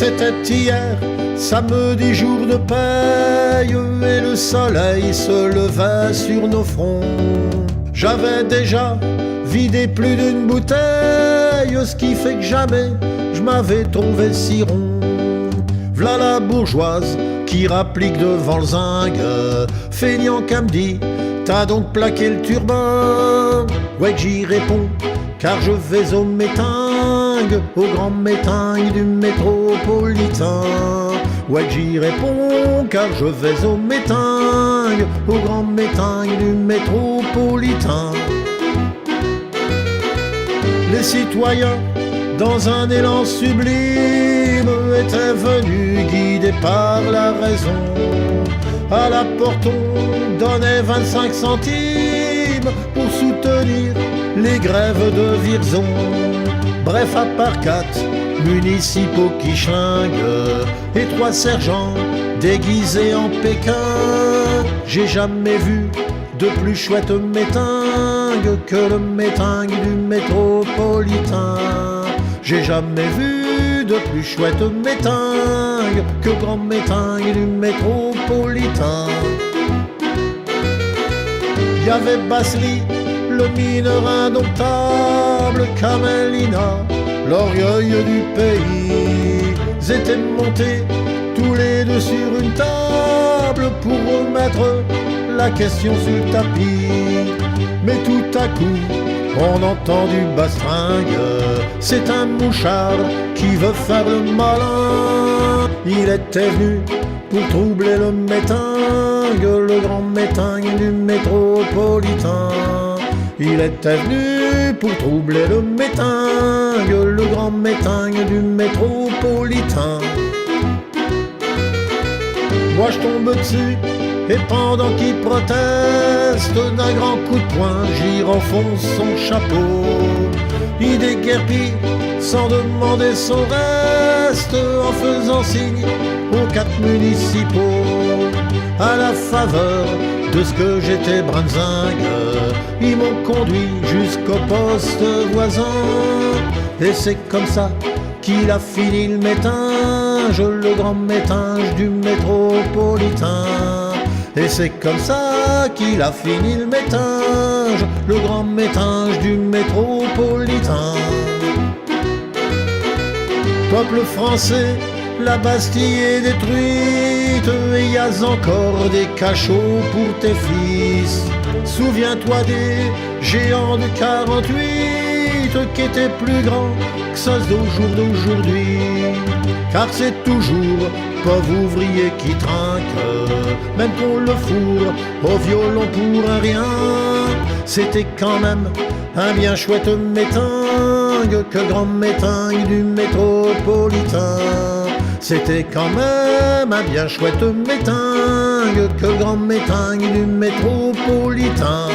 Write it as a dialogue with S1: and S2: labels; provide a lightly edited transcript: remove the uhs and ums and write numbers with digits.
S1: C'était hier, samedi jour de paye, et le soleil se levait sur nos fronts. J'avais déjà vidé plus d'une bouteille, ce qui fait que jamais je m'avais trouvé si rond. V'là la bourgeoise qui rapplique devant le zinc, feignant qu'elle me dit: t'as donc plaqué le turbin? Ouais, que j'y réponds, car je vais au métingue, au grand métingue du métropolitain. Ouais, que j'y réponds, car je vais au métingue, au grand métingue du métropolitain. Les citoyens, dans un élan sublime, étaient venus guidés par la raison. À la porte on donnait 25 centimes pour soutenir les grèves de Vierzon. Bref, à part 4 municipaux qui schlinguent et 3 sergents déguisés en Pékin, j'ai jamais vu de plus chouette métingue que le métingue du métropolitain. J'ai jamais vu de plus chouette métingue que le grand métingue du métropolitain. Y'avait Bassery, le mineur indomptable, Camelina, l'orgueil du pays. Ils étaient montés tous les deux sur une table pour remettre la question sur le tapis. Mais tout à coup, on entend du bastringue, c'est un mouchard qui veut faire le malin. Il était venu pour troubler le métingue, le grand métingue du métropolitain. Il était venu pour troubler le métingue, le grand métingue du métropolitain. Moi je tombe dessus, et pendant qu'il proteste, d'un grand coup de poing, j'y renfonce son chapeau. Il déguerpit sans demander son reste, en faisant signe aux 4 municipaux. À la faveur de ce que j'étais brinzingue, ils m'ont conduit jusqu'au poste voisin. Et c'est comme ça qu'il a fini le métinge, le grand métinge du métropolitain. Et c'est comme ça qu'il a fini le métinge, le grand métinge du métropolitain. Peuple français, la Bastille est détruite, et y a encore des cachots pour tes fils. Souviens-toi des géants de 48 qui étaient plus grands que ceux d'aujourd'hui. Car c'est toujours pauvre ouvrier qui trinque, même qu'on le fourre au violon pour un rien. C'était quand même un bien chouette métingue que grand métingue du métropolitain. C'était quand même un bien chouette métingue que grand métingue du métropolitain.